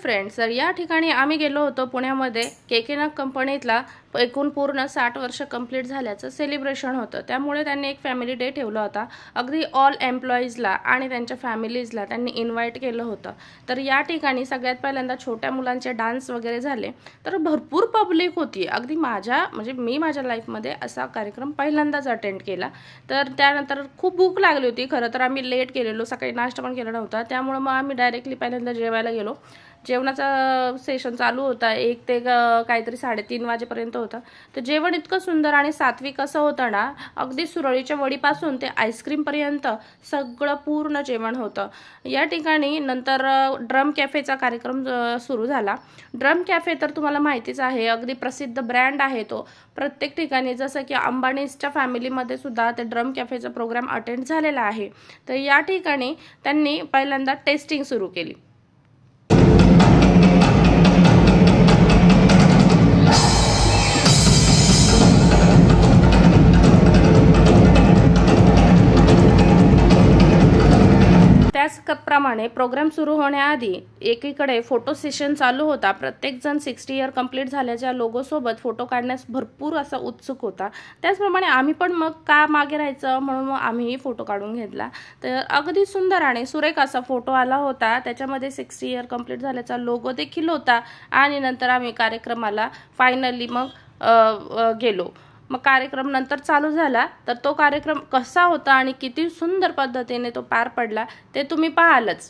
Friends, तर या ठिकाणी आम्ही गेलो होतो पुण्यामध्ये केकेनग कंपनीतला एकूण पूर्ण 60 वर्ष कंप्लीट झाल्याचं सेलिब्रेशन होतं। त्यामुळे त्यांनी एक फॅमिली डे ठेवला होता। अगदी ऑल एम्प्लॉईजला आणि त्यांच्या फॅमिलीजला त्यांनी इन्व्हाइट केलं होतं। तर या ठिकाणी सगळ्यात पहिल्यांदा छोट्या मुलांचे डान्स वगैरे झाले, तर भरपूर पब्लिक होती। अगदी मी माझ्या लाईफमध्ये असा कार्यक्रम पहिल्यांदाच अटेंड केला। तर त्यानंतर खूप भूक लागली होती। खरं तर आम्ही लेट गेलेलो, सकाळी नाश्ता पण केला नव्हता, त्यामुळे मग आम्ही डायरेक्टली पहिल्यांदा जेवायला गेलो। जेवणाचा सेशन चालू होता 1 ते काहीतरी 3:30 वाजेपर्यंत होता। तर जेवण इतकं सुंदर आणि सात्विक असं होतं ना, अगदी सुरळीच्या वडीपासून ते आईस्क्रीम पर्यंत सगळं पूर्ण जेवण होतं। या ठिकाणी नंतर ड्रम कॅफेचा कार्यक्रम सुरू झाला। ड्रम कॅफे तर तुम्हाला माहितीच आहे, अगदी प्रसिद्ध ब्रँड आहे तो। प्रत्येक ठिकाणी जसं की अंबानीच्या फॅमिलीमध्ये सुद्धा ते ड्रम कॅफेचा प्रोग्राम अटेंड झालेला आहे। तर या ठिकाणी त्यांनी पहिल्यांदा टेस्टिंग सुरू केली। त्याचप्रमाणे प्रोग्राम सुरू होण्याआधी एकीकडे फोटो सेशन चालू होता। प्रत्येक जण 60 इयर कंप्लीट झाल्याच्या लोगो सोबत फोटो काढण्यास भरपूर असा उत्सुक होता। त्याचप्रमाणे आम्ही पण मग का मागे राहायचं म्हणून आम्हीही फोटो काढून घेतला। तर अगदी सुंदर आणि सुरेख असा फोटो आला होता। त्याच्यामध्ये 60 इयर कंप्लीट झाल्याचा लोगो देखील होता। आणि नंतर आम्ही कार्यक्रमाला फायनली मग गेलो। मग कार्यक्रम नंतर चालू झाला, तर तो कार्यक्रम कसा होता आणि किती सुंदर पद्धतीने तो पार पडला ते तुम्ही पाहालच।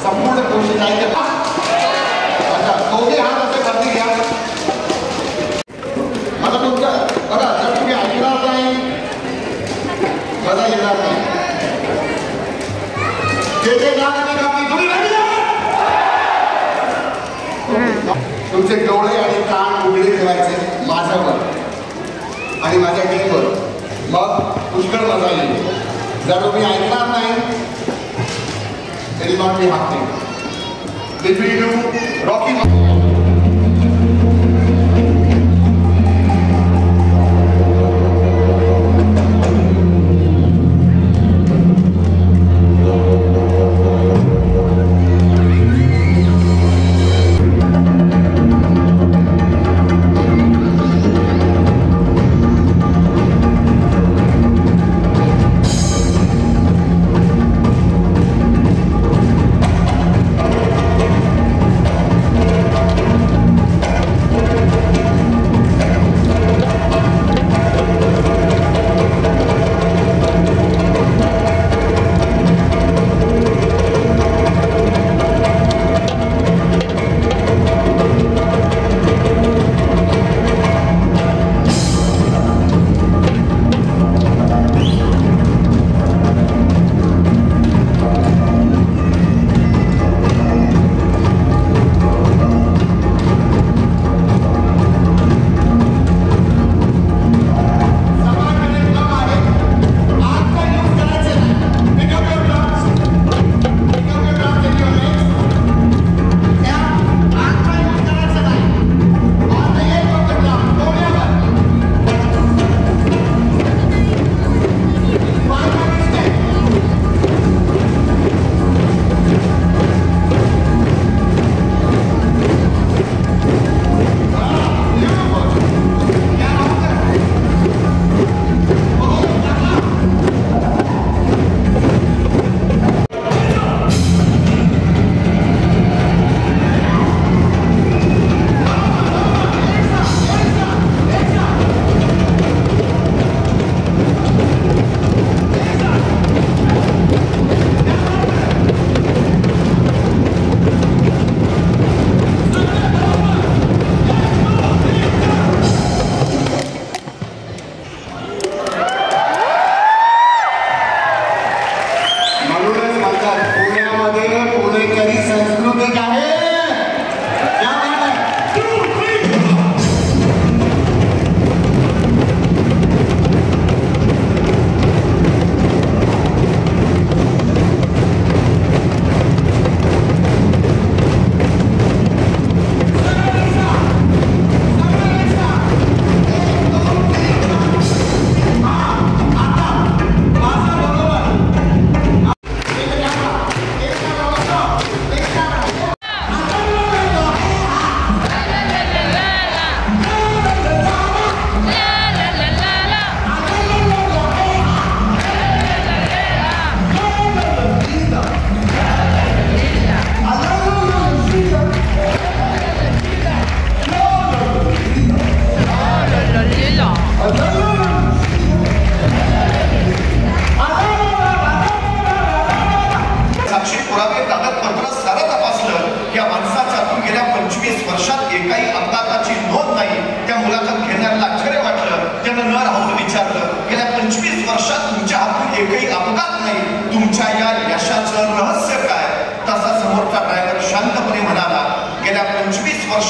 संपूर्ण कोशिश आहे दोन्ही हात असे खाली घ्या। मला तुमच्या बघा, जर तुम्ही ऐकणार नाही मजा येणार नाही। तुमचे डोळे आणि कान उघडे ठेवायचे माझ्यावर आणि माझ्या टीमवर, मग पुष्कळ मजा येईल। जर तुम्ही ऐकणार नाही it will not be happening. Did we do Rocky?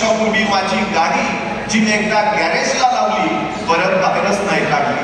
वर्षापूर्वी माझी गाडी जिने एकदा गॅरेजला लावली परत बाहेरच नाही काढली.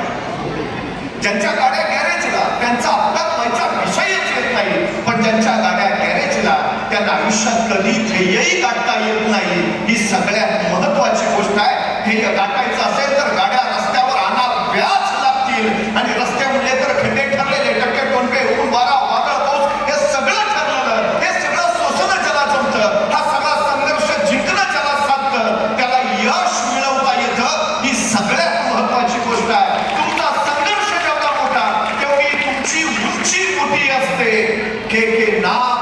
ज्यांच्या गाड्या गॅरेजला त्यांचा अपघात व्हायचा विषयच येत नाही, पण ज्यांच्या गाड्या गॅरेजला त्यांना आयुष्यात कधी ध्येयही गाठता येत नाही. ही सगळ्यात महत्वाची गोष्ट आहे. ध्येय गाठायचं असेल तर गाड्या रस्त्यावर आणाव्याच लागतील आणि रस्ते म्हणले तर खड्डे ठरलेले, टक्के टोनके, ऊन वारा वादळ पाऊस हे सगळं ठरलेलं. हे सगळं सोसणं ज्याला जमतं, हा सगळा संघर्ष जिंकणं ज्याला साधतं, त्याला यश मिळवता येतं. ही सगळ्यात महत्वाची गोष्ट आहे. तुमचा संघर्ष जेवढा मोठा तेवढी तुमची उंची मोठी असते. के नाग,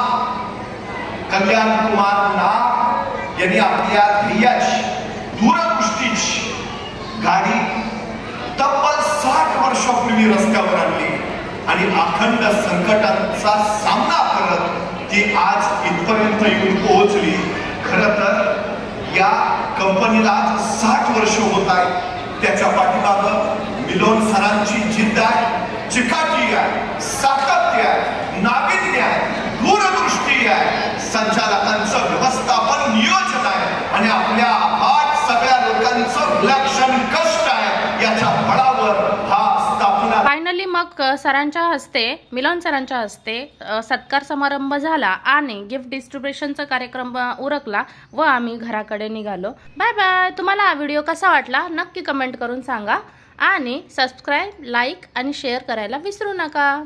कल्याण कुमार नाग यांनी आपल्या ध्येयाची, दूरदृष्टीची गाडी तब्बल 60 वर्षापूर्वी रस्त्यावर आणली आणि अखंड संकटांचा सामना करत ती आज इथपर्यंत येऊन पोहोचली. खरं तर या कंपनीला आज 60 वर्ष होत आहे. त्याच्या पाठीमागं मिलोन सरांची जिद्द आहे, चिकाटी आहे, सातत्य आहे, नाविन्य आहे, दूरदृष्टी आहे, संचालकांचं व्यवस्थापन, नियोजन आहे आणि आपल्या अफाट सगळ्या लोकांचं विलक्षण कष्ट आहे. याच्या बळावर हा स्थापना. फायनली मग सरांच्या हस्ते, मिलन सरांच्या हस्ते सत्कार समारंभ झाला आणि गिफ्ट डिस्ट्रीब्युशनचा कार्यक्रम उरकला व आम्ही घराकडे निघालो. Bye bye. तुम्हाला हा व्हिडिओ कसा वाटला नक्की कमेंट करून सांगा आणि सबस्क्राईब, लाईक आणि शेअर करायला विसरू नका.